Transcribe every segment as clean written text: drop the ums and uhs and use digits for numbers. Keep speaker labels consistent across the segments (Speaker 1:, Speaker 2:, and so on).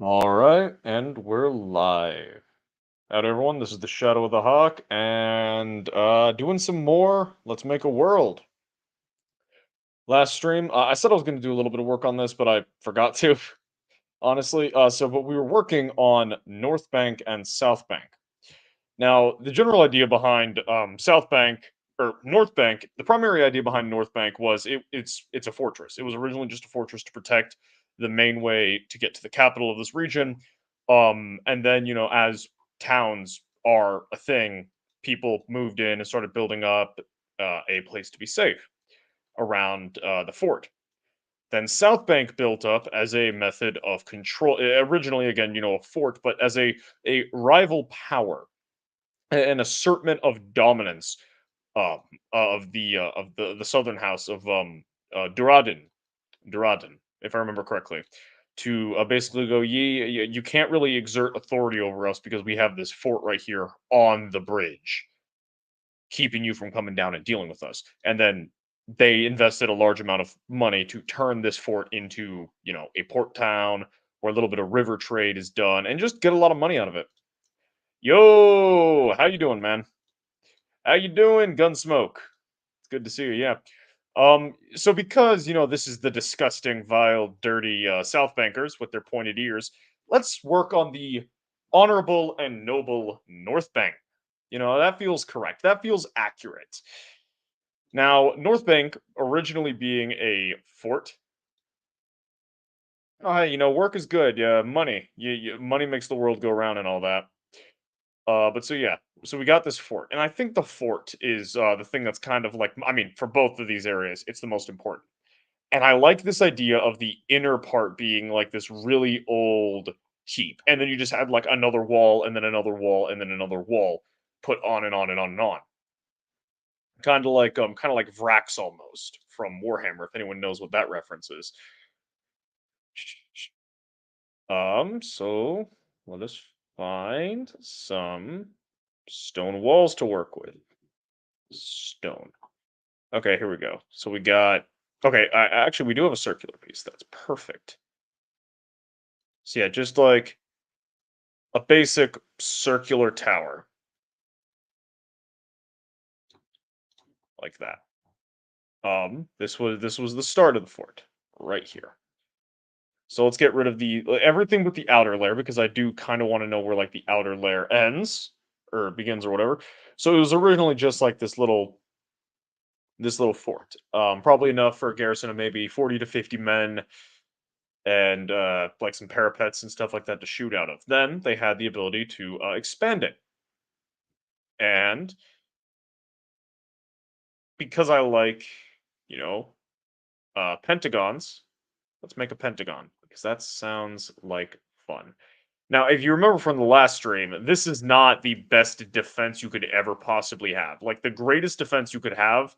Speaker 1: All right, and we're live. Howdy, everyone. This is the Shadow of the Hawk, and doing some more. Let's make a world. Last stream, I said I was going to do a little bit of work on this, but I forgot to, honestly. But we were working on Northbank and Southbank. Now, the general idea behind Southbank or Northbank, the primary idea behind Northbank was it's a fortress. It was originally just a fortress to protect the main way to get to the capital of this region. And then as towns are a thing, people moved in and started building up a place to be safe around the fort. Then Southbank built up as a method of control. Originally, again, a fort, but as a rival power, an assertment of dominance um, of the southern house of Duradin, if I remember correctly, to basically go, you can't really exert authority over us because we have this fort right here on the bridge, keeping you from coming down and dealing with us. And then they invested a large amount of money to turn this fort into, a port town where a little bit of river trade is done and just get a lot of money out of it. Yo, how you doing, man? How you doing, Gunsmoke? It's good to see you. Yeah. So because this is the disgusting, vile, dirty Southbankers with their pointed ears, let's work on the honorable and noble North Bank. That feels correct. That feels accurate. Now, North Bank originally being a fort. Oh, hey, work is good. Yeah, money. Money makes the world go round and all that. But so yeah, so we got this fort, and I think the fort is the thing that's kind of like, I mean, for both of these areas, it's the most important. And I like this idea of the inner part being like this really old keep, and then you just had like another wall, and then another wall, and then another wall, put on and on and on and on. Kind of like Vrax almost from Warhammer, if anyone knows what that reference is. So let us find some stone walls to work with. Stone. Okay, here we go. So we got. Okay, actually, we do have a circular piece. That's perfect. So yeah, just like a basic circular tower, like that. This was the start of the fort, right here. So let's get rid of the everything with the outer layer because I do kind of want to know where like the outer layer ends or begins or whatever. So it was originally just like this little fort. Probably enough for a garrison of maybe 40 to 50 men and like some parapets and stuff like that to shoot out of. Then they had the ability to expand it. And because I like, you know, pentagons, let's make a pentagon because that sounds like fun. Now, if you remember from the last stream, this is not the best defense you could ever possibly have. Like the greatest defense you could have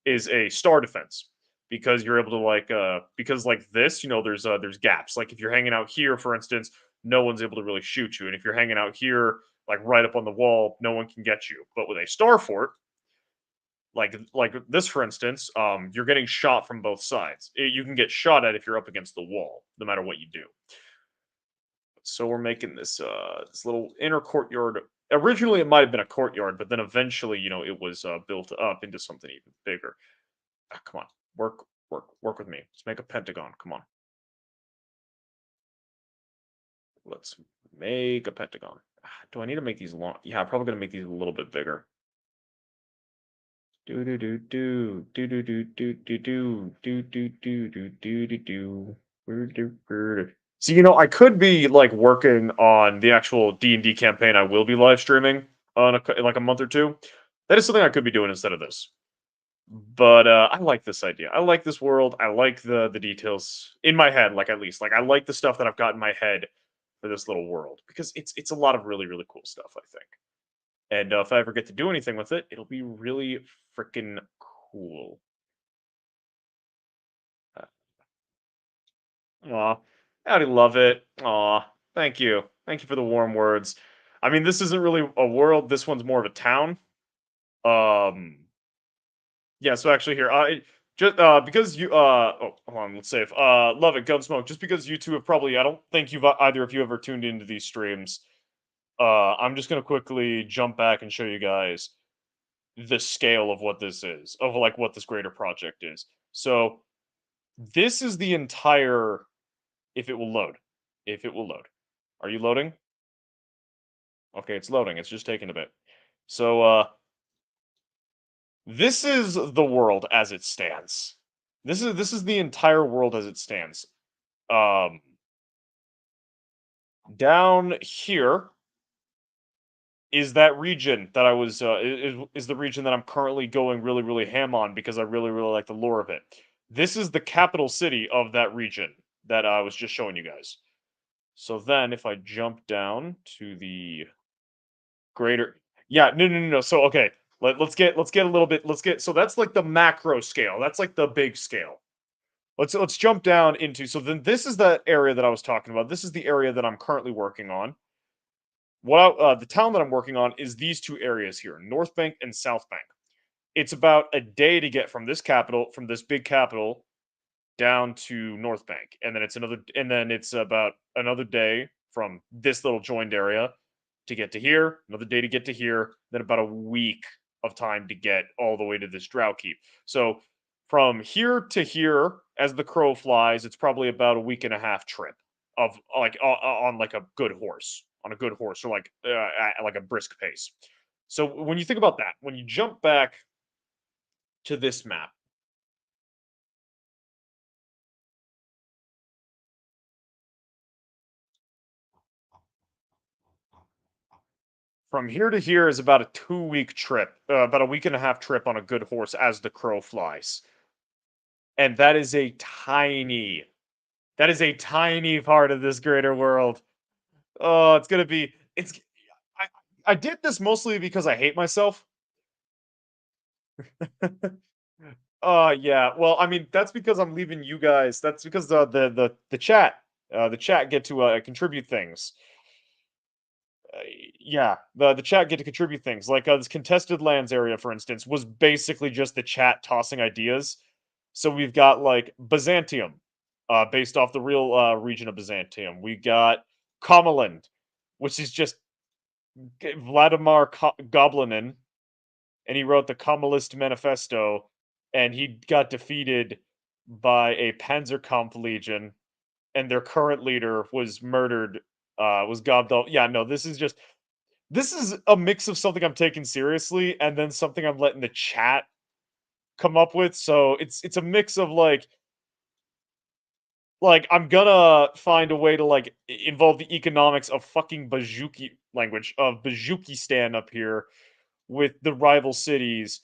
Speaker 1: is a star defense because you're able to because like this, there's gaps. Like if you're hanging out here, for instance, no one's able to really shoot you, and if you're hanging out here, like right up on the wall, no one can get you. But with a star fort, like this, for instance, you're getting shot from both sides. You can get shot at if you're up against the wall, no matter what you do. So we're making this little inner courtyard. Originally, it might have been a courtyard, but then eventually, it was built up into something even bigger. Come on, work with me. Let's make a pentagon. Come on, let's make a pentagon. Do I need to make these long? Yeah, I'm probably gonna make these a little bit bigger. Do do do do do do do do do do do do do do do do. So I could be like working on the actual D&D campaign I will be live streaming in like a month or two. That is something I could be doing instead of this. But I like this idea. I like this world. I like the details in my head, like at least like I like the stuff that I've got in my head for this little world because it's a lot of really really cool stuff. I think, and if I ever get to do anything with it, it'll be really freaking cool. Aw, howdy, love it. Aw, thank you for the warm words. I mean, this isn't really a world. This one's more of a town. Um, yeah. So actually, here, Just because you oh, hold on, let's save. Love it, Gunsmoke. Just because you two have probably, I don't think you've either of you ever tuned into these streams. I'm just gonna quickly jump back and show you guys the scale of what this is, of like what this greater project is. So this is the entire. If it will load, if it will load. Are you loading? Okay, it's loading. It's just taking a bit. So this is the world as it stands. This is the entire world as it stands. Um, Down here is that region that I was is the region that I'm currently going really really ham on because I really really like the lore of it. This is the capital city of that region that I was just showing you guys. So then if I jump down to the greater, yeah, no. So okay, let's get a little bit, so that's like the macro scale. That's like the big scale. Let's jump down into, so then this is the area that I was talking about. This is the area that I'm currently working on. The town that I'm working on is these two areas here, Northbank and Southbank. It's about a day to get from this big capital, down to Northbank, and then it's about another day from this little joined area to get to here, another day to get to here, then about a week of time to get all the way to this Drow Keep. So from here to here, as the crow flies, it's probably about a week and a half trip of like on like a good horse, or like a brisk pace. So when you think about that, when you jump back to this map, from here to here is about a 2 week trip, about a week and a half trip on a good horse as the crow flies. And that is a tiny part of this greater world. Oh, it's gonna be it's I I did this mostly because I hate myself. Yeah. Well, I mean, that's because I'm leaving you guys. That's because the chat get to contribute things. Uh, yeah, the chat get to contribute things. Like this contested lands area, for instance, was basically just the chat tossing ideas. So we've got like Byzantium, based off the real region of Byzantium. We got Komaland, which is just Vladimir Goblinin, and he wrote the Kamalist Manifesto, and he got defeated by a Panzerkampf legion, and their current leader was murdered. Was Gobdol. Yeah, no, this is a mix of something I'm taking seriously and then something I'm letting the chat come up with. So it's a mix of I'm gonna find a way to involve the economics of fucking Bajuki language of Bajukistan up here with the rival cities,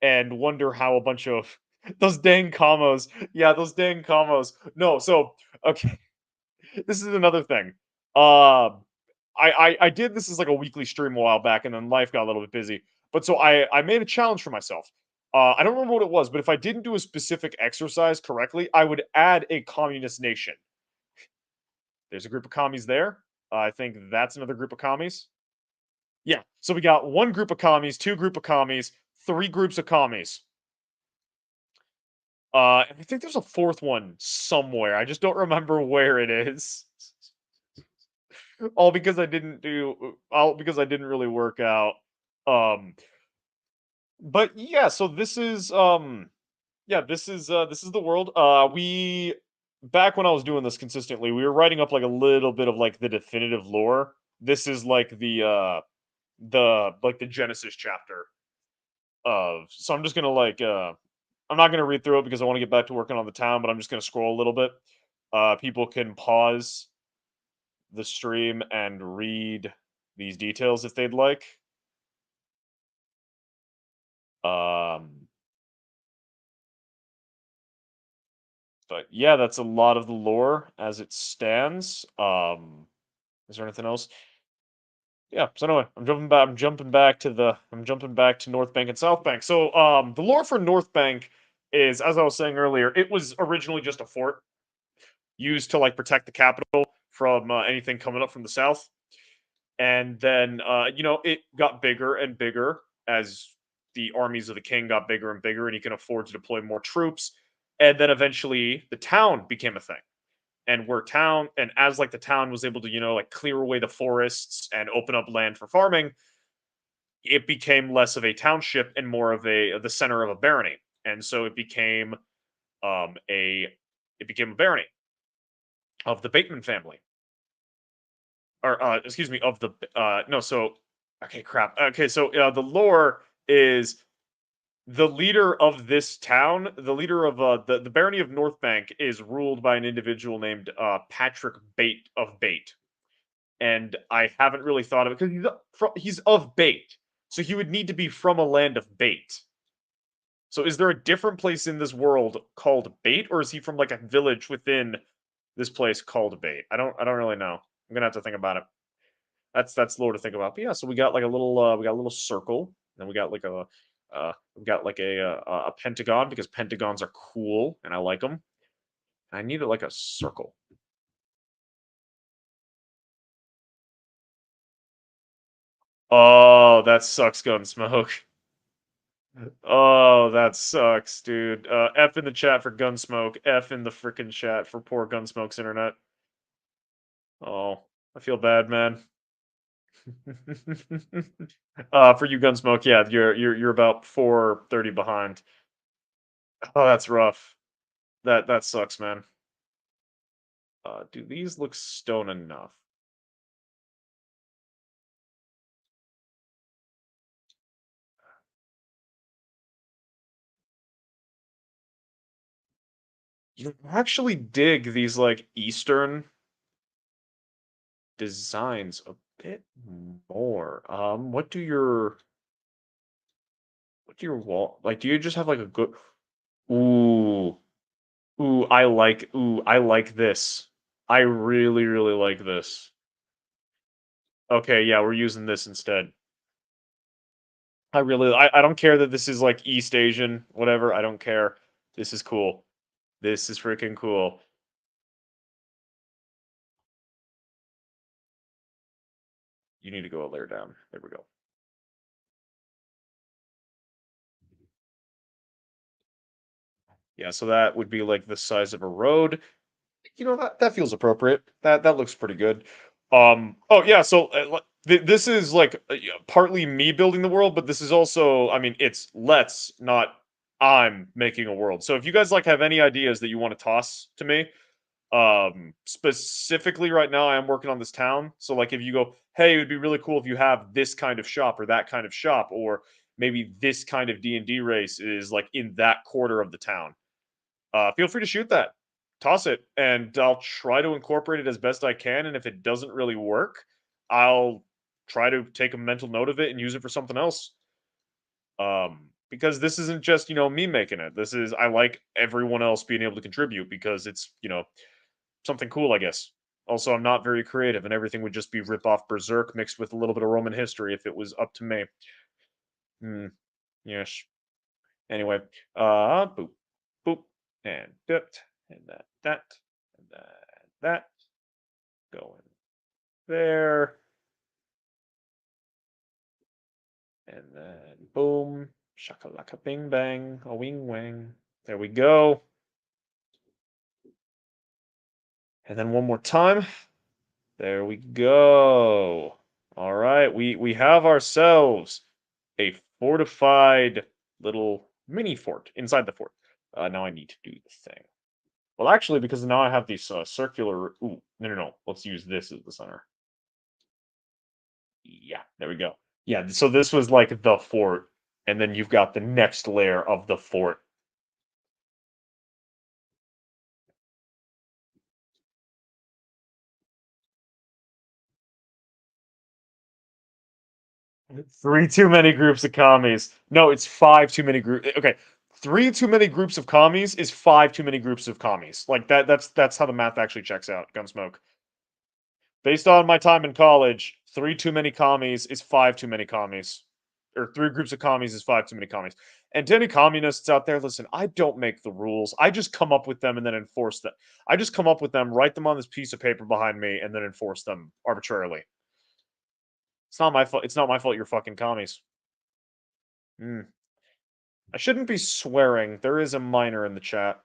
Speaker 1: and wonder how a bunch of those dang combos. Yeah, those dang combos. No, so okay, this is another thing. Um I did this as like a weekly stream a while back, and then life got a little bit busy. But so I made a challenge for myself. I don't remember what it was, but if I didn't do a specific exercise correctly, I would add a communist nation. There's a group of commies there. I think that's another group of commies. Yeah. So we got one group of commies, two group of commies, three groups of commies. And I think there's a fourth one somewhere. I just don't remember where it is. All because I didn't really work out. Um but yeah, so this is the world. We Back when I was doing this consistently, we were writing up like a little bit of like the definitive lore. This is like the Genesis chapter of, so I'm just gonna I'm not gonna read through it because I want to get back to working on the town, but I'm just gonna scroll a little bit. People can pause the stream and read these details if they'd like. Um, but yeah, that's a lot of the lore as it stands. Is there anything else? Yeah. So anyway, I'm jumping back to North Bank and South Bank. So the lore for North Bank is, as I was saying earlier, it was originally just a fort used to like protect the capital from anything coming up from the south. And then it got bigger and bigger as the armies of the king got bigger and bigger, and he can afford to deploy more troops. And then eventually, the town became a thing. And where town, and as like the town was able to, like clear away the forests and open up land for farming, it became less of a township and more of the center of a barony. And so a it became a barony of the Bateman family, or excuse me, of the no. So okay, crap. Okay, so the lore is the leader of this town, the leader of the barony of Northbank, is ruled by an individual named Patrick Bate of Bate, and I haven't really thought of it because he's of Bate, so he would need to be from a land of Bate. So is there a different place in this world called Bait, or is he from like a village within this place called Bait? I don't really know. I'm gonna have to think about it. That's lore to think about. But yeah, so we got a little circle, and we got like a pentagon because pentagons are cool and I like them. I needed like a circle. Oh, that sucks, Gunsmoke. Oh, that sucks, dude. F in the chat for Gunsmoke. F in the freaking chat for poor Gunsmoke's internet. Oh, I feel bad, man. For you, Gunsmoke, yeah, you're about 430 behind. Oh, that's rough. That sucks, man. Do these look stone enough? You actually dig these like Eastern designs a bit more. What do your wall like? Do you just have like a good? Ooh, I like this. I really, really like this. Okay, yeah, we're using this instead. I don't care that this is like East Asian, whatever. I don't care. This is cool. This is freaking cool. You need to go a layer down. There we go. Yeah, so that would be like the size of a road. That feels appropriate. That looks pretty good. Oh yeah, so this is like yeah, partly me building the world, but this is also, I mean, it's let's not I'm making a world. So if you guys like have any ideas that you want to toss to me, specifically right now I am working on this town. So like if you go, hey, it would be really cool if you have this kind of shop or that kind of shop, or maybe this kind of D&D race is like in that quarter of the town, feel free to shoot that, toss it, and I'll try to incorporate it as best I can. And if it doesn't really work, I'll try to take a mental note of it and use it for something else. Because this isn't just me making it. This is I like everyone else being able to contribute because it's something cool, I guess. Also, I'm not very creative, and everything would just be rip off Berserk mixed with a little bit of Roman history if it was up to me. Hmm. Yes. Anyway, boop, boop, and and and that, going there, and then boom, shakalaka bing bang, a wing wang. There we go. And then one more time. There we go. All right, we have ourselves a fortified little mini fort inside the fort. Now I need to do the thing. Well, actually, because now I have these circular. Ooh, no. Let's use this as the center. Yeah, there we go. Yeah, so this was like the fort, and then you've got the next layer of the fort. 3 too many groups of commies. No, it's 5 too many groups. Okay, 3 too many groups of commies is 5 too many groups of commies. Like that's how the math actually checks out, Gunsmoke. Based on my time in college, 3 too many commies is 5 too many commies. Or 3 groups of commies is 5 too many commies. And to any communists out there, listen, I don't make the rules. I just come up with them and then enforce them. I just come up with them, write them on this piece of paper behind me, and then enforce them arbitrarily. It's not my fault. It's not my fault you're fucking commies. Mm. I shouldn't be swearing. There is a minor in the chat.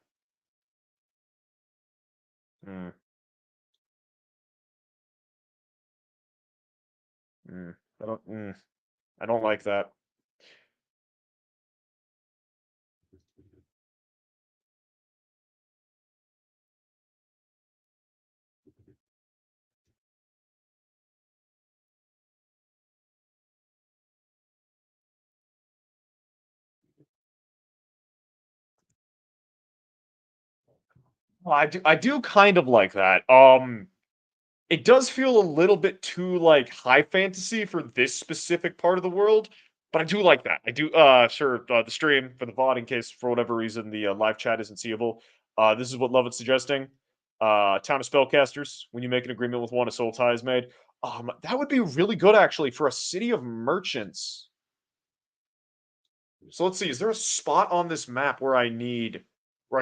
Speaker 1: Mm, mm, I don't like that. Well, I do kind of like that. It does feel a little bit too, like, high fantasy for this specific part of the world, but I do like that. I do, sure, the stream for the VOD in case for whatever reason the, live chat isn't seeable. This is what Lovett's suggesting. Town of Spellcasters, when you make an agreement with one, a soul tie is made. That would be really good actually for a city of merchants. So let's see, is there a spot on this map where I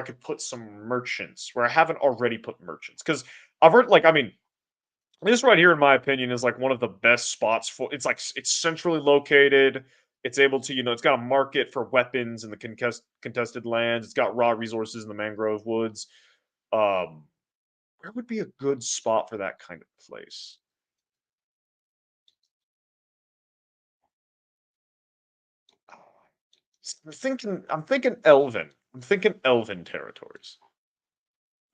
Speaker 1: could put some merchants, where I haven't already put merchants? Because I've heard, like, I mean, this right here, in my opinion, is like one of the best spots for it's like it's centrally located. It's able to, it's got a market for weapons in the contested lands. It's got raw resources in the mangrove woods. Um, where would be a good spot for that kind of place? I'm thinking Elven. I'm thinking Elven territories.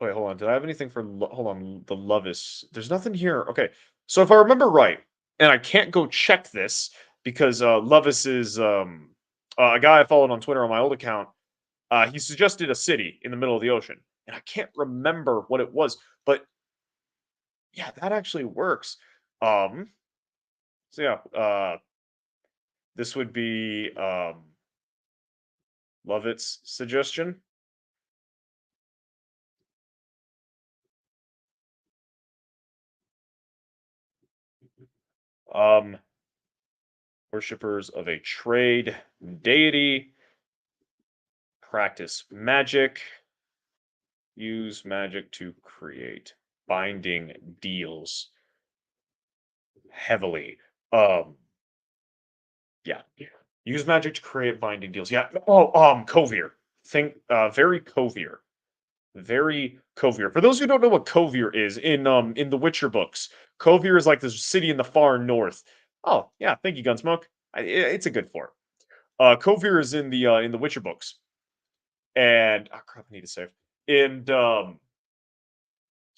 Speaker 1: Wait, hold on. Did I have anything for hold on, the Lovis? There's nothing here. Okay. So if I remember right, and I can't go check this because Lovis is a guy I followed on Twitter on my old account. He suggested a city in the middle of the ocean, and I can't remember what it was, but yeah, that actually works. Um, so yeah, this would be Lovett's suggestion. Um, worshippers of a trade deity practice magic. Use magic to create binding deals heavily. Um, yeah. Use magic to create binding deals. Yeah. Oh, Kovir. Think very Kovir. Very Kovir. For those who don't know what Kovir is, in the Witcher books, Kovir is like this city in the far north. Oh, yeah, thank you, Gunsmoke. It's a good form. Kovir is in the Witcher books. And oh crap, I need to save. And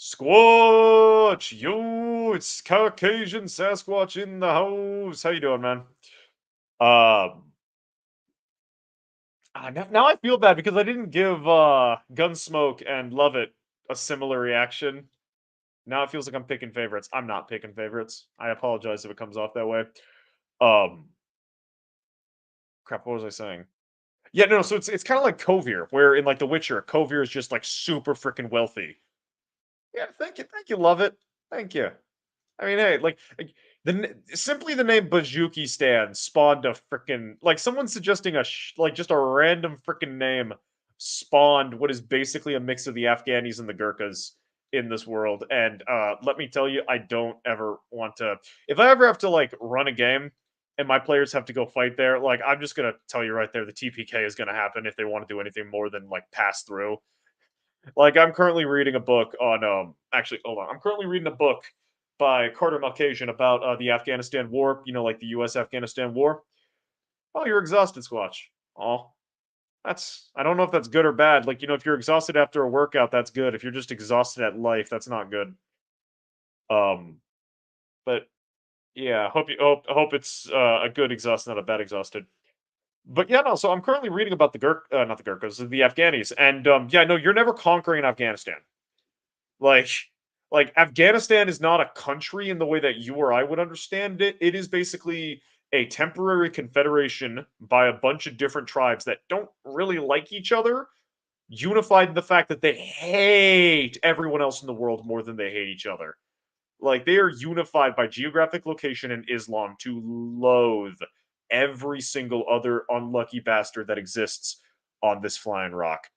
Speaker 1: Squatch, yo, it's Caucasian Sasquatch in the house. How you doing, man? Um, now I feel bad because I didn't give Gunsmoke and Love It a similar reaction. Now it feels like I'm picking favorites. I'm not picking favorites. I apologize if it comes off that way. Um, crap, what was I saying? Yeah, no, so it's kind of like Kovir, where in like The Witcher, Kovir is just like super freaking wealthy. Yeah, thank you, Love It. Thank you. I mean, hey, like simply the name Bajuki spawned a freaking like someone suggesting like just a random freaking name spawned what is basically a mix of the Afghanis and the Gurkhas in this world. And let me tell you, I don't ever want to. If I ever have to like run a game and my players have to go fight there, like I'm just gonna tell you right there, the TPK is gonna happen if they want to do anything more than like pass through. Like, I'm currently reading a book on, actually, hold on. I'm currently reading a book by Carter Malkasian about the Afghanistan war, like the US Afghanistan war. Oh, you're exhausted, Squatch. Oh, I don't know if that's good or bad. Like, if you're exhausted after a workout, that's good. If you're just exhausted at life, that's not good. Um, but yeah, hope it's a good exhaust, not a bad exhausted. But yeah, no. So I'm currently reading about not the Gurkhas, the Afghanis, and yeah, no, you're never conquering Afghanistan. Like like Afghanistan is not a country in the way that you or I would understand it. It is basically a temporary confederation by a bunch of different tribes that don't really like each other, unified in the fact that they hate everyone else in the world more than they hate each other. Like they are unified by geographic location and Islam to loathe every single other unlucky bastard that exists on this flying rock.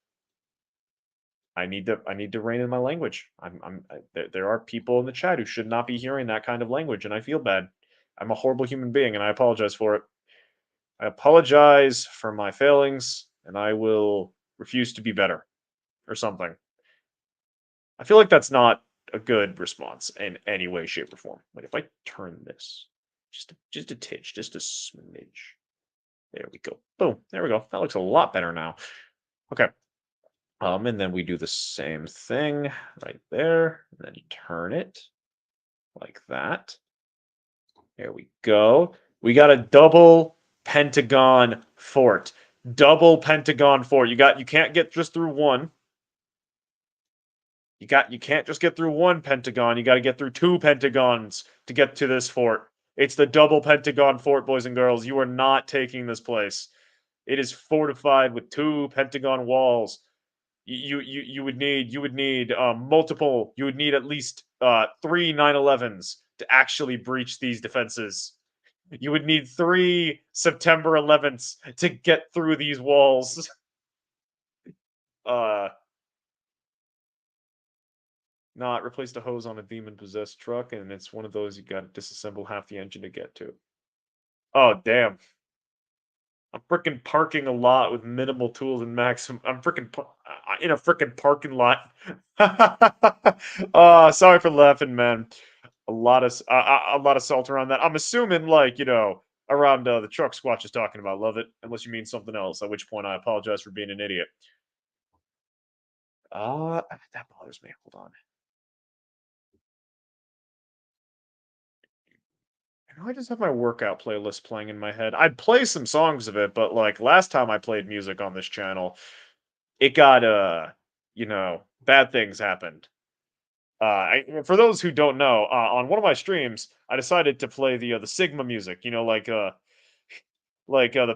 Speaker 1: I need to rein in my language. There are people in the chat who should not be hearing that kind of language, and I feel bad. I'm a horrible human being, and I apologize for it. I apologize for my failings. and I will refuse to be better or something. I feel like that's not a good response in any way, shape, or form. Like if I turn this just a titch, just a smidge. There we go. Boom. There we go. That looks a lot better now. Okay. And then we do the same thing right there. And then turn it like that. There we go. We got a double pentagon fort. Double pentagon fort. You can't get just through one. You can't just get through one pentagon. You got to get through two pentagons to get to this fort. It's the double pentagon fort, boys and girls. You are not taking this place. It is fortified with two pentagon walls. You would need multiple. You would need at least three 9/11s to actually breach these defenses. You would need three September 11ths to get through these walls. Uh, Not replace the hose on a demon possessed truck, and it's one of those you got to disassemble half the engine to get to. Oh damn! I'm freaking parking a lot with minimal tools and maximum. I'm freaking in a freaking parking lot. Sorry for laughing, man. A lot of salt around that. I'm assuming, like around the truck Squatch is talking about. Love it, unless you mean something else. At which point, I apologize for being an idiot. That bothers me. Hold on. I just have my workout playlist playing in my head. I'd play some songs of it, but like last time I played music on this channel, it got bad things happened. For those who don't know, on one of my streams, I decided to play the Sigma music, the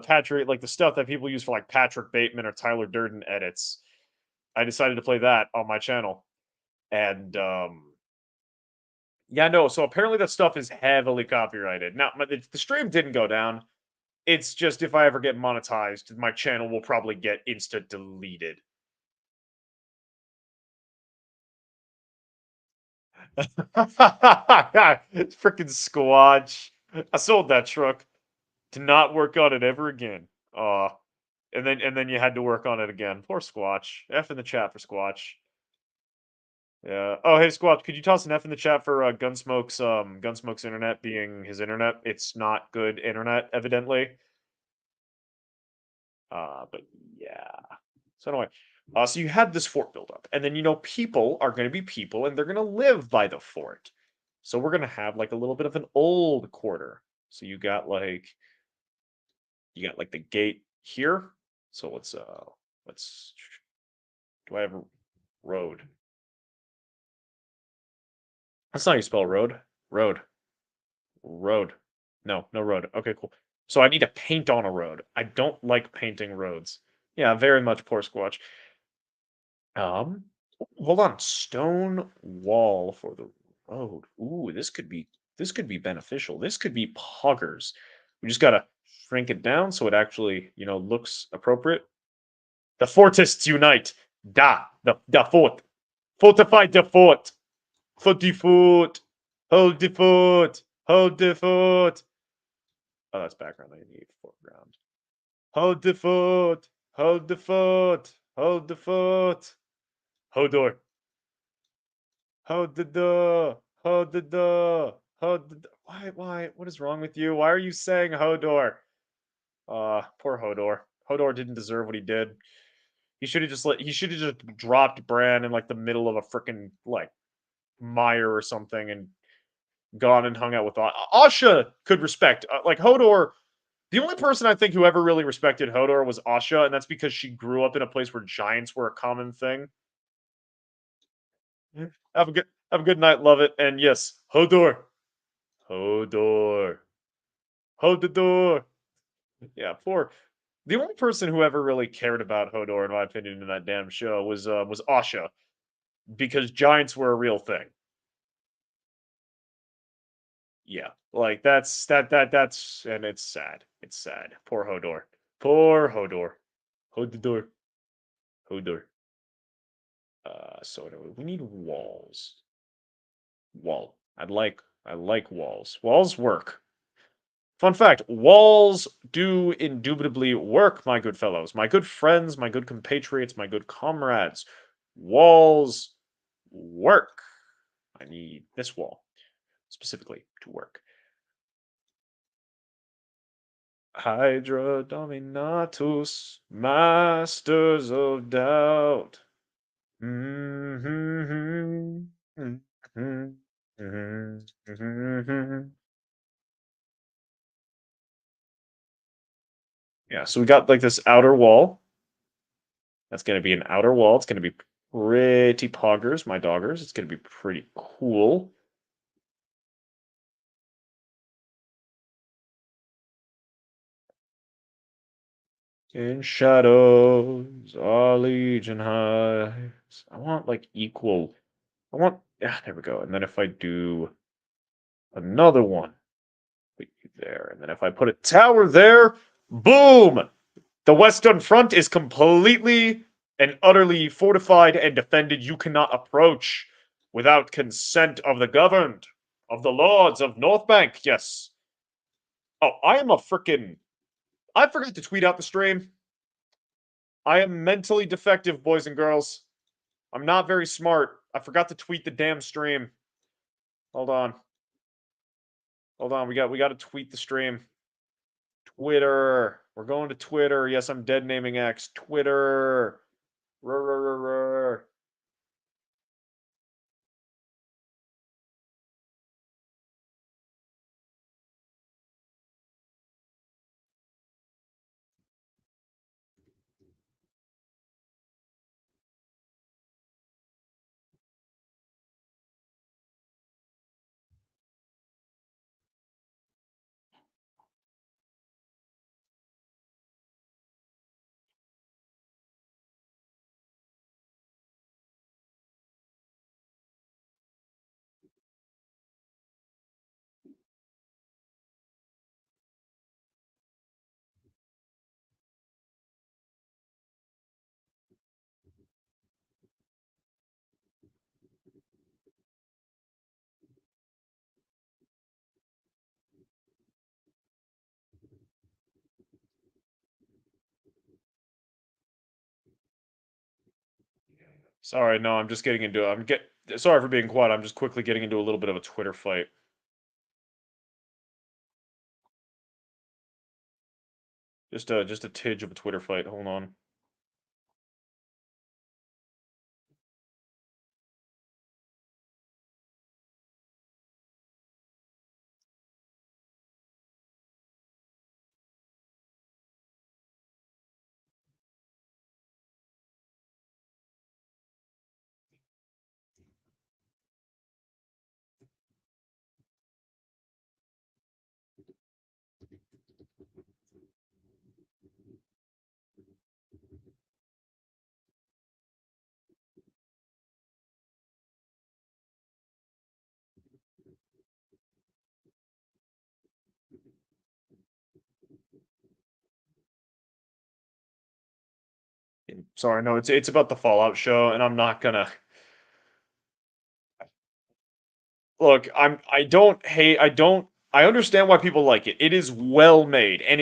Speaker 1: Patrick, like the stuff that people use for like Patrick Bateman or Tyler Durden edits. I decided to play that on my channel, and yeah, no. So apparently that stuff is heavily copyrighted. Now, the stream didn't go down. It's just if I ever get monetized, my channel will probably get insta deleted. Freaking Squatch. I sold that truck to not work on it ever again. And then you had to work on it again. Poor Squatch. F in the chat for Squatch. Yeah. Oh, hey Squatch, could you toss an F in the chat for Gunsmoke's internet being his internet? It's not good internet, evidently. But yeah. So anyway, so you had this fort build up, and then people are going to be people, and they're going to live by the fort. So we're going to have like a little bit of an old quarter. So you got like the gate here. So let's do I have a road? That's not how you spell road. Road. Road. No, no road. Okay, cool. So I need to paint on a road. I don't like painting roads. Yeah, very much poor Squatch. Um, Hold on. Stone wall for the road. Ooh, this could be beneficial. This could be poggers. We just gotta shrink it down so it actually, looks appropriate. The fortists unite. The fort. Fortify the fort. Fort the fort. Hold the fort. Hold the fort. Oh, that's background. I need foreground. Hold the fort. Hold the fort. Hold the fort. Hodor. Hold the door. Hold the door. Hold the door. Why? What is wrong with you? Why are you saying Hodor? Poor Hodor. Hodor didn't deserve what he did. He should have just dropped Bran in like the middle of a freaking like mire or something and gone and hung out with Asha could respect like Hodor. The only person I think who ever really respected Hodor was Asha, and that's because she grew up in a place where giants were a common thing. Have a good night, love it, and yes, Hodor. Hodor. Hold the door. Yeah, poor. The only person who ever really cared about Hodor, in my opinion, in that damn show was Asha, because giants were a real thing. Yeah, like that's and it's sad. It's sad. Poor Hodor. Poor Hodor. Hold the door. Hodor. So anyway, we need walls. Wall. I like walls. Walls work. Fun fact, walls do indubitably work, my good fellows, my good friends, my good compatriots, my good comrades. Walls work. I need this wall specifically to work. Hydra Dominatus, masters of doubt. Mhm, mhm, mhm, mhm, mhm. Yeah, so we got like this outer wall. That's going to be an outer wall. It's going to be pretty poggers, my doggers. It's going to be pretty cool. In shadows, our legion hides. I want like equal. I want. Yeah, there we go. And then if I do another one, put you there, and then if I put a tower there, boom! The Western Front is completely and utterly fortified and defended. You cannot approach without consent of the governed, of the lords of Northbank. Yes. Oh, I am a freaking. I forgot to tweet out the stream. I am mentally defective, boys and girls. I'm not very smart. I forgot to tweet the damn stream. Hold on. Hold on. We got to tweet the stream. Twitter. We're going to Twitter. Yes, I'm dead naming X. Twitter. Rrr, rrr, rrr, rrr. Sorry, no, I'm just getting into. I'm get. Sorry for being quiet. I'm just quickly getting into a little bit of a Twitter fight. Just a tidge of a Twitter fight. Hold on. Sorry, no, it's about the Fallout show, and I'm not gonna look. I don't hate. I understand why people like it. It is well made, and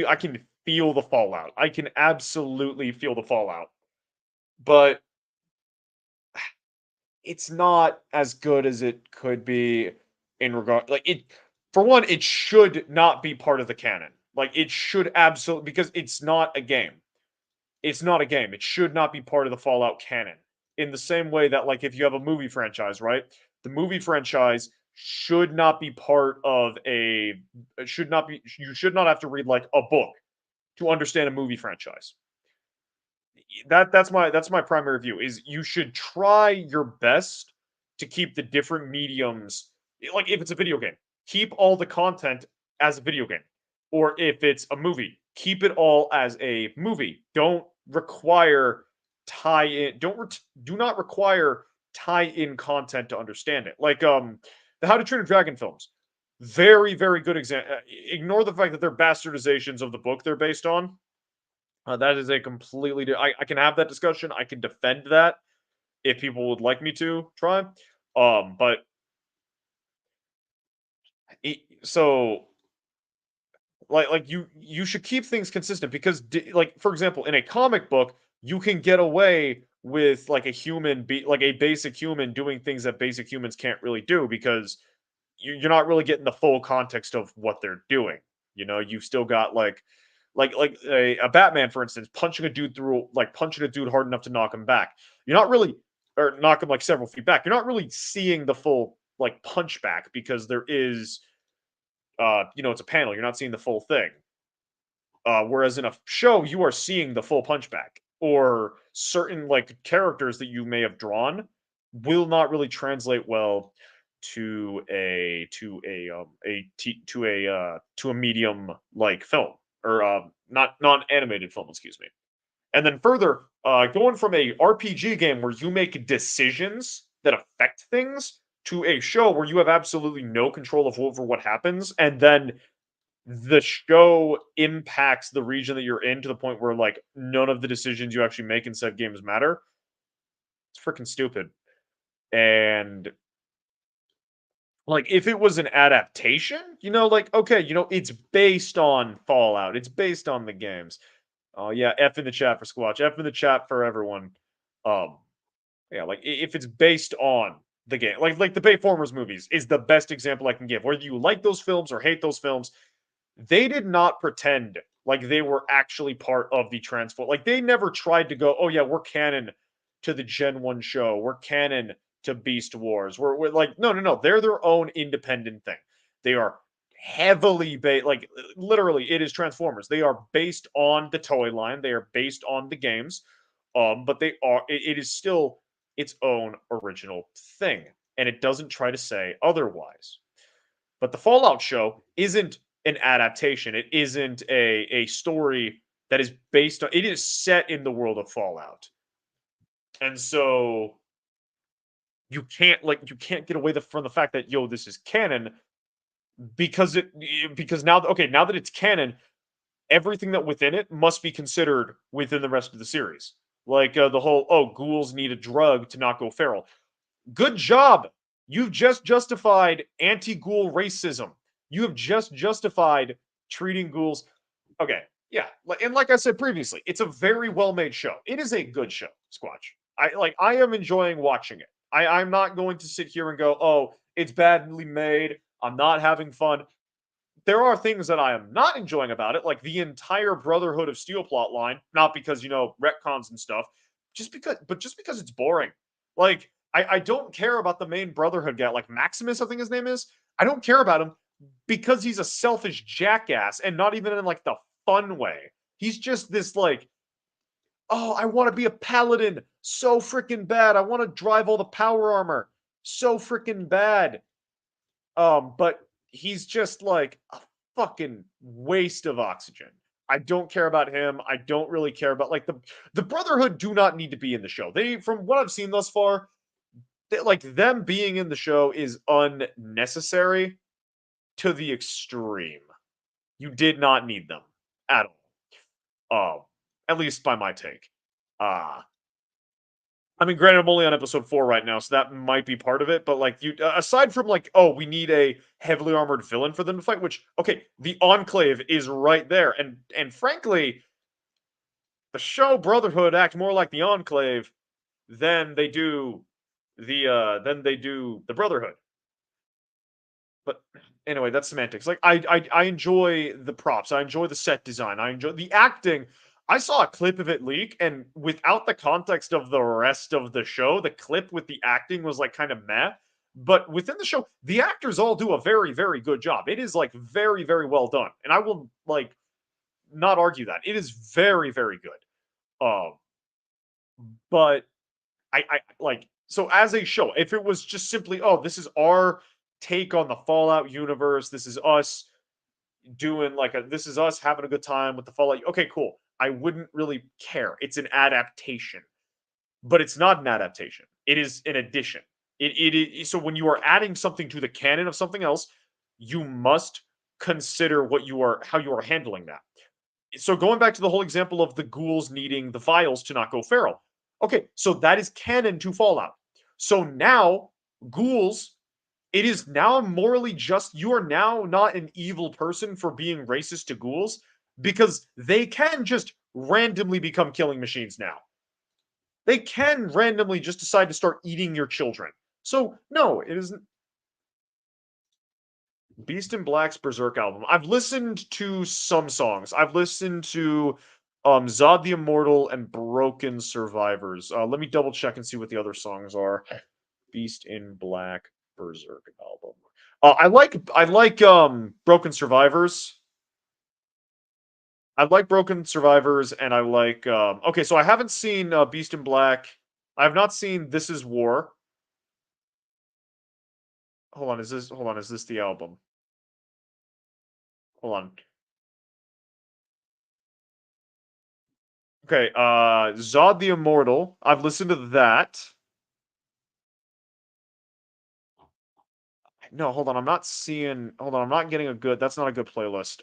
Speaker 1: I can feel the fallout. I can absolutely feel the fallout. But it's not as good as it could be in regard like it for one, it should not be part of the canon. Like it should absolutely because it's not a game. It's not a game. It should not be part of the Fallout canon. In the same way that like if you have a movie franchise, right? The movie franchise should not be part of a it should not be you should not have to read like a book to understand a movie franchise. That's my primary view is you should try your best to keep the different mediums like if it's a video game, keep all the content as a video game. Or if it's a movie, keep it all as a movie. Don't require tie in don't do not require tie in content to understand it. Like the How to Train a Dragon films. Very very good example. Ignore the fact that they're bastardizations of the book they're based on. That is a completely I can have that discussion. I can defend that if people would like me to try. But so You should keep things consistent because like for example, in a comic book, you can get away with like a human be like a basic human doing things that basic humans can't really do because you're not really getting the full context of what they're doing. You know, you've still got like a Batman, for instance, punching a dude hard enough to knock him back. You're not really or knock him like several feet back. You're not really seeing the full like punch back because there is it's a panel. You're not seeing the full thing. Whereas in a show, you are seeing the full punchback, or certain like characters that you may have drawn will not really translate well to a medium like film or not non animated film. Excuse me. And then further, going from a RPG game where you make decisions that affect things to a show where you have absolutely no control over what happens, and then the show impacts the region that you're in to the point where like none of the decisions you actually make in said games matter. It's freaking stupid. And like if it was an adaptation, like okay, it's based on Fallout. It's based on the games. Oh yeah, F in the chat for Squatch. F in the chat for everyone. Um yeah, like if it's based on the game. Like the Bayformers movies is the best example I can give. Whether you like those films or hate those films, they did not pretend like they were actually part of the transform. Like they never tried to go, oh yeah, we're canon to the Gen 1 show. We're canon to Beast Wars. We're like, no, no, no. They're their own independent thing. They are heavily based, like literally, it is Transformers. They are based on the toy line. They are based on the games. But it is still its own original thing. And it doesn't try to say otherwise. But the Fallout show isn't an adaptation. It isn't a story that is based on. It is set in the world of Fallout, and so you can't get away from the fact that this is canon because now that it's canon, everything that within it must be considered within the rest of the series. Like the whole ghouls need a drug to not go feral. Good job. You've just justified anti-ghoul racism. You have just justified treating ghouls. Okay, yeah, and like I said previously, it's a very well-made show. It is a good show, Squatch. I am enjoying watching it. I'm not going to sit here and go, oh, it's badly made. I'm not having fun. There are things that I am not enjoying about it, like the entire Brotherhood of Steel plot line. Not because retcons and stuff, just because it's boring. Like I don't care about the main Brotherhood guy, like Maximus, I think his name is. I don't care about him because he's a selfish jackass, and not even in like the fun way. He's just this like, oh, I want to be a paladin so freaking bad. I want to drive all the power armor so freaking bad. But he's just like a fucking waste of oxygen. I don't care about him. I don't really care about like the Brotherhood do not need to be in the show. They, from what I've seen thus far, like them being in the show is unnecessary to the extreme. You did not need them at all. At least by my take. Uh I mean, granted, I'm only on episode 4 right now, so that might be part of it. But like, you aside from like, oh, we need a heavily armored villain for them to fight. Which, okay, the Enclave is right there, and frankly, the show Brotherhood act more like the Enclave than they do the Brotherhood. But anyway, that's semantics. Like, I enjoy the props. I enjoy the set design. I enjoy the acting. I saw a clip of it leak, and without the context of the rest of the show, the clip with the acting was like kind of meh. But within the show, the actors all do a very, very good job. It is like very, very well done, and I will like not argue that it is very, very good. But I like so as a show, if it was just simply, oh, this is our take on the Fallout universe, this is us this is us having a good time with the Fallout. Okay, cool. I wouldn't really care. It's an adaptation, but it's not an adaptation. It is an addition. It is so when you are adding something to the canon of something else, you must consider how you are handling that. So going back to the whole example of the ghouls needing the vials to not go feral. Okay, so that is canon to Fallout. So now ghouls It is now morally just. You are now not an evil person for being racist to ghouls because they can just randomly become killing machines now. They can randomly just decide to start eating your children. So, no, it isn't. Beast in Black's Berserk album. I've listened to some songs. I've listened to Zod the Immortal and Broken Survivors. Let me double check and see what the other songs are. Beast in Black Berserk album. I like Broken Survivors. I like Broken Survivors and I like okay, so I haven't seen Beast in Black. I have not seen This Is War. Hold on, is this the album? Hold on. Okay, Zod the Immortal. I've listened to that. No, hold on, I'm not seeing hold on, I'm not getting a good that's not a good playlist.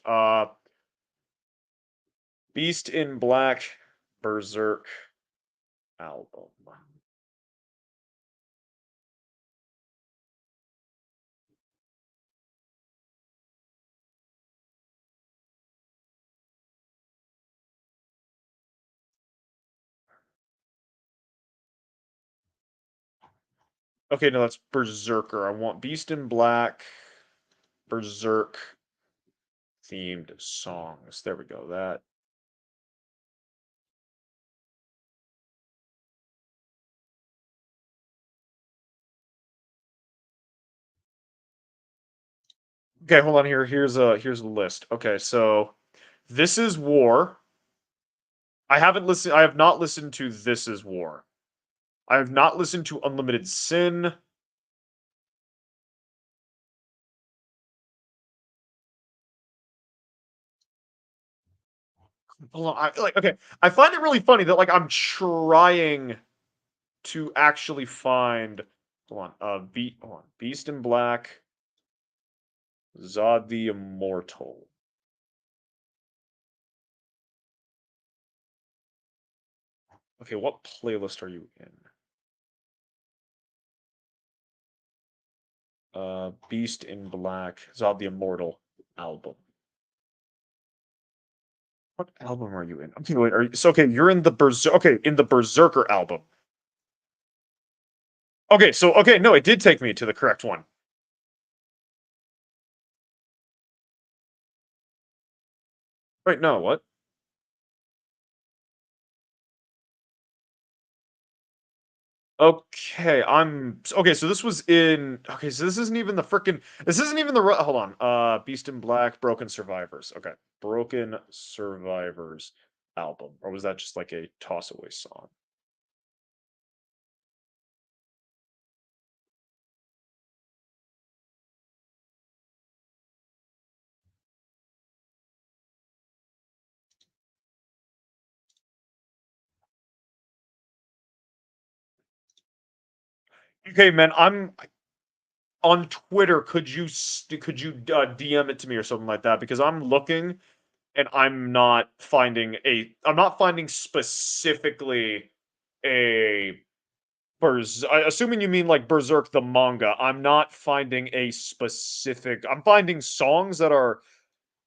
Speaker 1: Beast in Black Berserk album. Okay, no, that's Berserker. I want Beast in Black Berserk themed songs. There we go. That. Okay, hold on here. Here's a list. Okay, so This Is War. I have not listened to This Is War. I have not listened to Unlimited Sin. Hold on, okay. I find it really funny that like I'm trying to actually find hold on. Beast in Black, Zod the Immortal. Okay, what playlist are you in? Beast in Black, Zod the Immortal album. What album are you in? Okay, wait, okay, you're in the in the Berserker album. Okay, so okay, no, it did take me to the correct one. Wait, no, what? Okay, okay, so this was in okay, so this isn't even the frickin' this isn't even the hold on. Beast in Black, Broken Survivors. Okay. Broken Survivors album. Or was that just like a toss away song? Okay, man, I'm on Twitter. Could you DM it to me or something like that? Because I'm looking and I'm not finding specifically a assuming you mean like Berserk the manga. I'm not finding a specific. I'm finding songs that are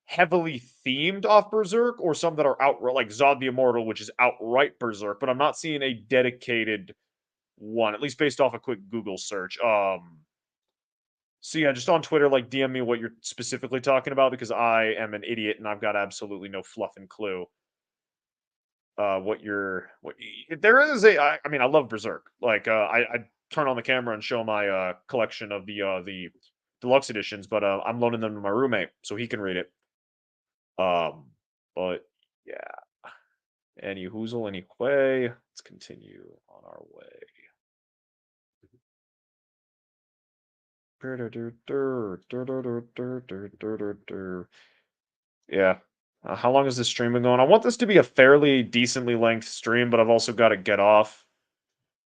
Speaker 1: heavily themed off Berserk, or some that are outright like Zod the Immortal, which is outright Berserk. But I'm not seeing a dedicated one, at least based off a quick Google search. So yeah, just on Twitter, like DM me what you're specifically talking about because I am an idiot and I've got absolutely no fluff and clue. There is I mean I love Berserk. Like I turn on the camera and show my collection of the deluxe editions, but I'm loaning them to my roommate so he can read it. Um, but yeah, any hoozle, any way. Let's continue on our way. Yeah. How long has this stream been going? I want this to be a fairly decently length stream, but I've also got to get off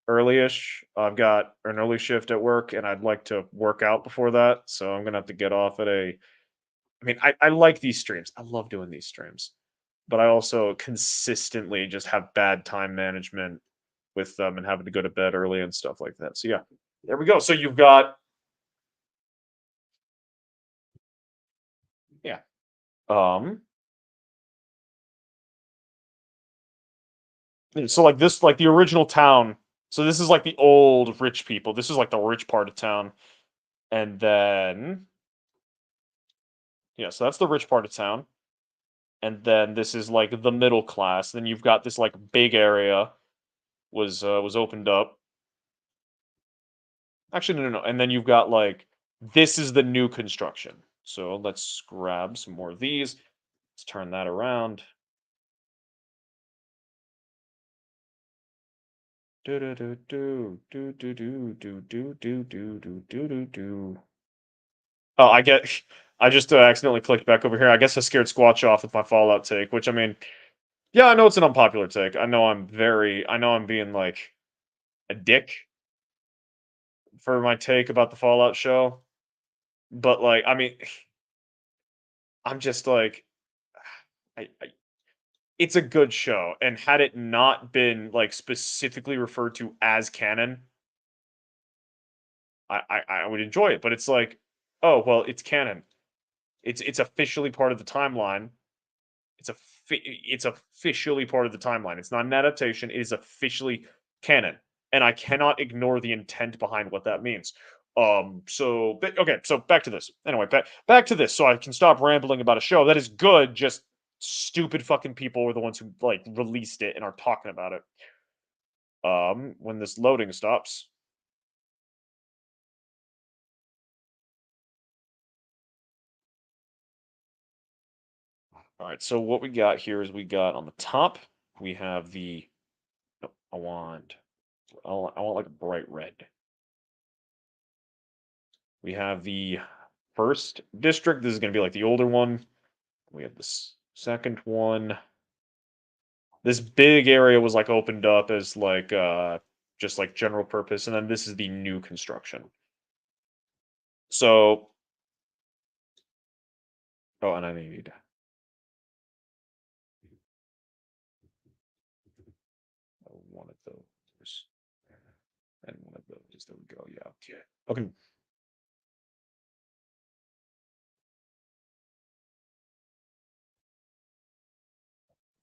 Speaker 1: early-ish. I've got an early shift at work, and I'd like to work out before that, so I'm gonna have to get off at a. I mean, I like these streams. I love doing these streams, but I also consistently just have bad time management with them and having to go to bed early and stuff like that. So yeah, there we go. So you've got Yeah. Um, so like this, like the original town. So this is like the old rich people. This is like the rich part of town. And then, yeah, so that's the rich part of town. And then this is like the middle class. Then you've got this like big area was opened up. Actually, no, no, no. And then you've got like this is the new construction. So let's grab some more of these. Let's turn that around. Do do do do do do do do do do do do do do do. Oh, I get. I just accidentally clicked back over here. I guess I scared Squatch off with my Fallout take, which I mean, yeah, I know it's an unpopular take. I know I know I'm being like a dick for my take about the Fallout show, but like, I mean, I'm just like, I it's a good show, and had it not been like specifically referred to as canon, I would enjoy it. But it's like, oh well, it's canon. It's officially part of the timeline. It's officially part of the timeline. It's not an adaptation. It is officially canon, and I cannot ignore the intent behind what that means. So okay, so back to this. Anyway, back to this, so I can stop rambling about a show that is good. Just stupid fucking people were the ones who like released it and are talking about it. When this loading stops. All right, so what we got here is we got on the top we have the no, I want like a bright red. We have the first district. This is going to be like the older one. We have this second one. This big area was like opened up as like just like general purpose, and then this is the new construction. So oh, and I need one of those and one of those. There we go. Yeah. Okay. Okay.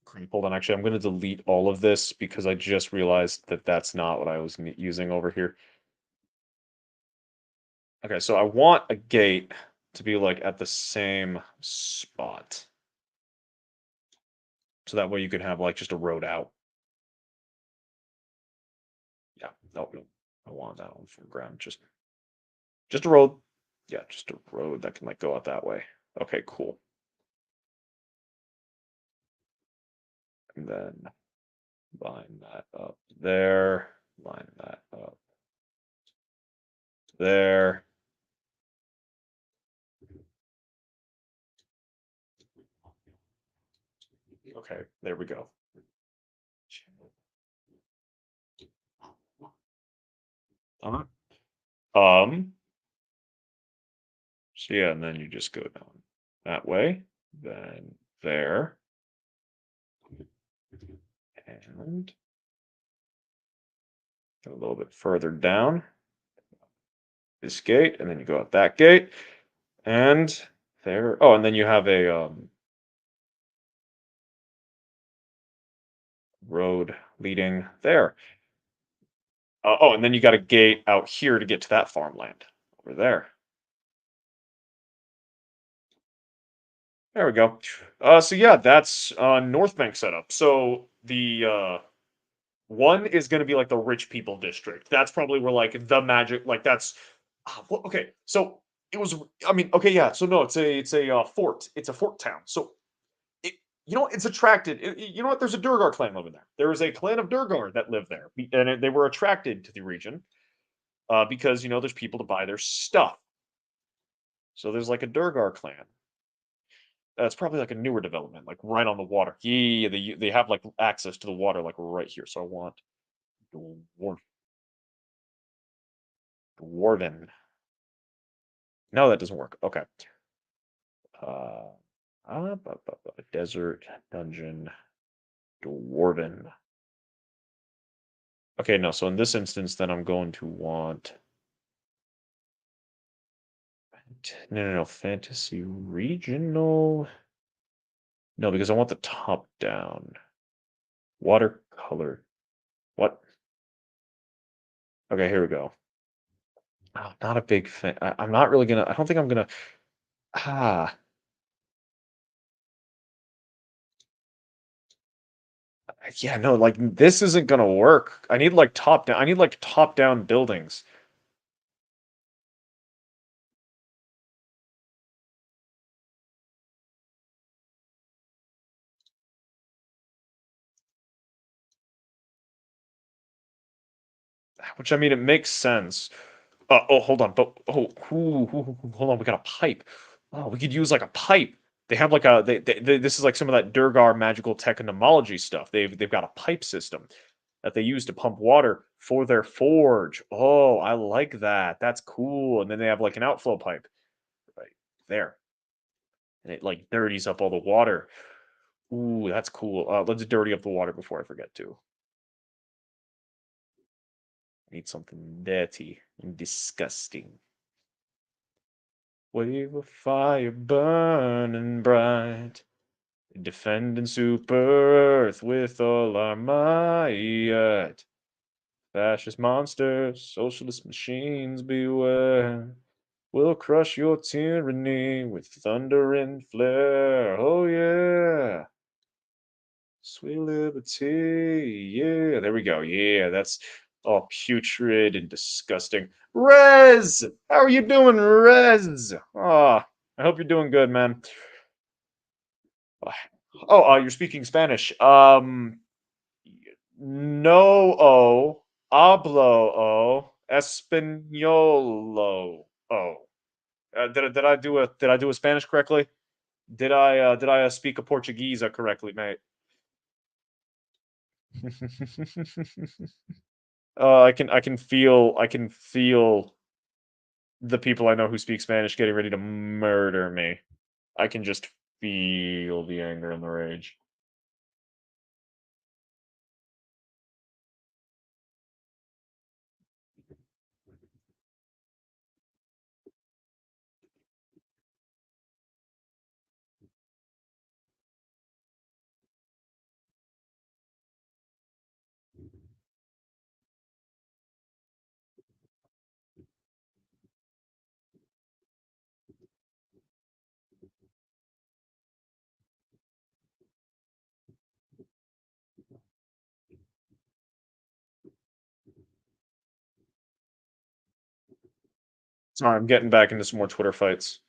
Speaker 1: Great. Hold on. Actually, I'm going to delete all of this because I just realized that that's not what I was using over here. Okay, so I want a gate to be like at the same spot. So that way you can have like just a road out. Yeah, no, no. I want that one from ground. Just a road. Yeah, just a road that can like go out that way. Okay, cool. And then line that up there. Line that up there. Okay, there we go. Uh-huh. Um, so yeah, and then you just go down that way, then there, and go a little bit further down this gate, and then you go out that gate, and there. Oh, and then you have a road leading there. Oh, and then you got a gate out here to get to that farmland over there. There we go. So yeah, that's Northbank setup. So the one is going to be like the rich people district. That's probably where like the magic, like that's okay. So it was. I mean, okay, yeah. So no, it's a fort. It's a fort town. So it, it's attracted. You know what? There's a Durgar clan living there. There is a clan of Durgar that live there, and they were attracted to the region because there's people to buy their stuff. So there's like a Durgar clan. It's probably like a newer development, like right on the water. Yeah, they have like access to the water like right here. So I want dwarf, dwarven. No, that doesn't work. Okay. Uh, desert dungeon dwarven. Okay, no. So in this instance, then I'm going to want No, fantasy regional. No, because I want the top down. Watercolor. What? Okay, here we go. Oh, not a big fan. I'm not really gonna. I don't think I'm gonna. Ah, yeah, no, like this isn't gonna work. I need like top down. I need like top down buildings. Which I mean, it makes sense. Oh, hold on, but hold on. We got a pipe. Oh, we could use like a pipe. They have like a this is like some of that Durgar magical technology stuff. They've got a pipe system that they use to pump water for their forge. Oh, I like that. That's cool. And then they have like an outflow pipe right there, and it like dirties up all the water. Ooh, that's cool. Let's dirty up the water before I forget to. Need something dirty and disgusting. Wave of fire burning bright, defending super Earth with all our might. Fascist monsters, socialist machines, beware. We'll crush your tyranny with thunder and flare. Oh yeah, sweet liberty. Yeah, there we go. Yeah, that's all putrid and disgusting. Rez, how are you doing, Rez? Ah, I hope you're doing good, man. Oh, you're speaking Spanish. No, hablo, españolo. Did I do a Spanish correctly? Did I speak a Portuguese correctly, mate? I can feel the people I know who speak Spanish getting ready to murder me. I can just feel the anger and the rage. Sorry, I'm getting back into some more Twitter fights.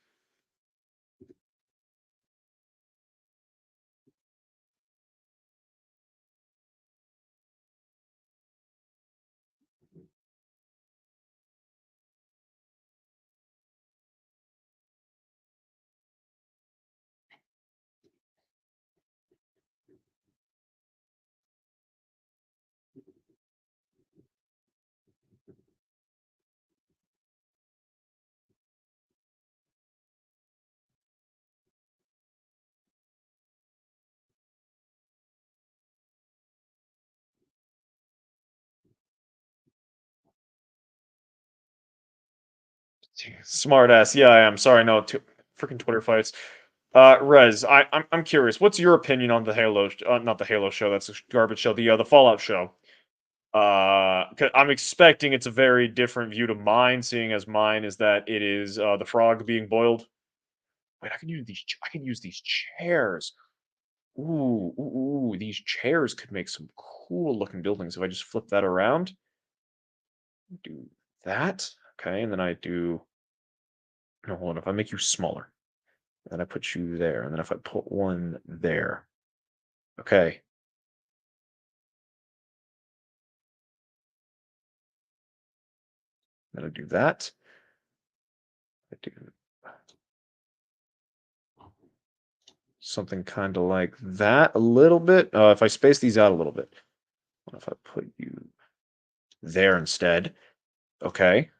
Speaker 1: Smart ass. Yeah, I am. Sorry, no, freaking Twitter fights. Rez, I'm curious. What's your opinion on the Halo? Not the Halo show. That's a garbage show. The Fallout show. 'Cause I'm expecting it's a very different view to mine, seeing as mine is that it is the frog being boiled. Wait, I can use these. I can use these chairs. Ooh, these chairs could make some cool looking buildings if I just flip that around. Do that. Okay, and then I do. No, hold on. If I make you smaller, then I put you there, and then if I put one there. Okay, then I do that. I do something kind of like that a little bit. If I space these out a little bit, what if I put you there instead? Okay,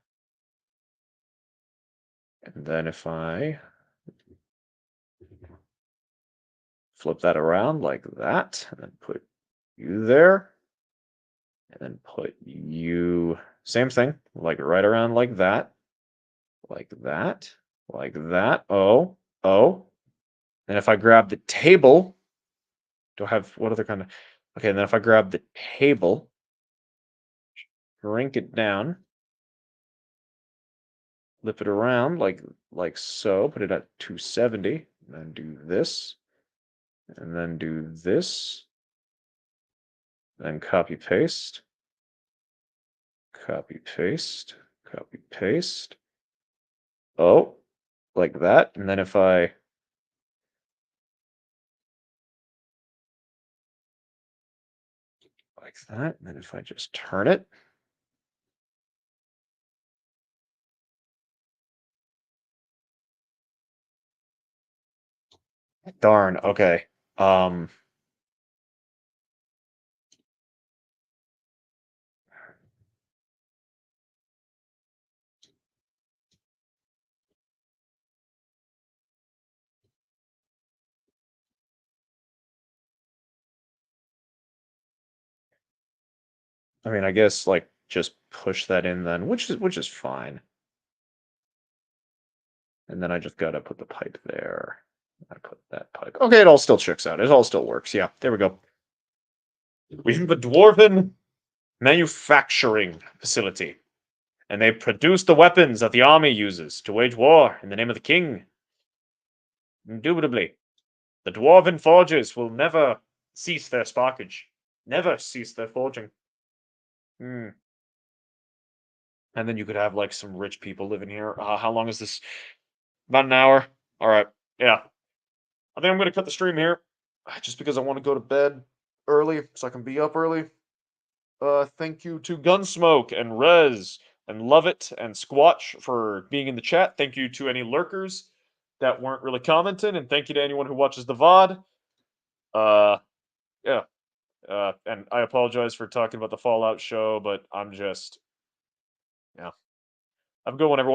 Speaker 1: and then if I flip that around like that, and then put you there, and then put you, same thing, like right around like that, like that. Like that. Oh, oh. And if I grab the table, do I have what other kind of? Okay, and then if I grab the table, shrink it down, flip it around like so, put it at 270, and then do this, and then do this, then copy paste, copy paste, copy paste. Oh, like that. And then if I like that, and then if I just turn it, darn, okay. Um, I mean, I guess like just push that in then, which is fine. And then I just gotta put the pipe there. I put that pipe. Okay, it all still checks out. It all still works. Yeah, there we go. We have a dwarven manufacturing facility, and they produce the weapons that the army uses to wage war in the name of the king. Indubitably, the dwarven forges will never cease their sparkage, never cease their forging. Hmm. And then you could have like some rich people living here. How long is this? About an hour. All right. Yeah. I think I'm gonna cut the stream here, just because I want to go to bed early so I can be up early. Thank you to Gunsmoke and Rez and Loveit and Squatch for being in the chat. Thank you to any lurkers that weren't really commenting, and thank you to anyone who watches the VOD. Yeah. And I apologize for talking about the Fallout show, but I'm just, yeah. Have a good one, everyone.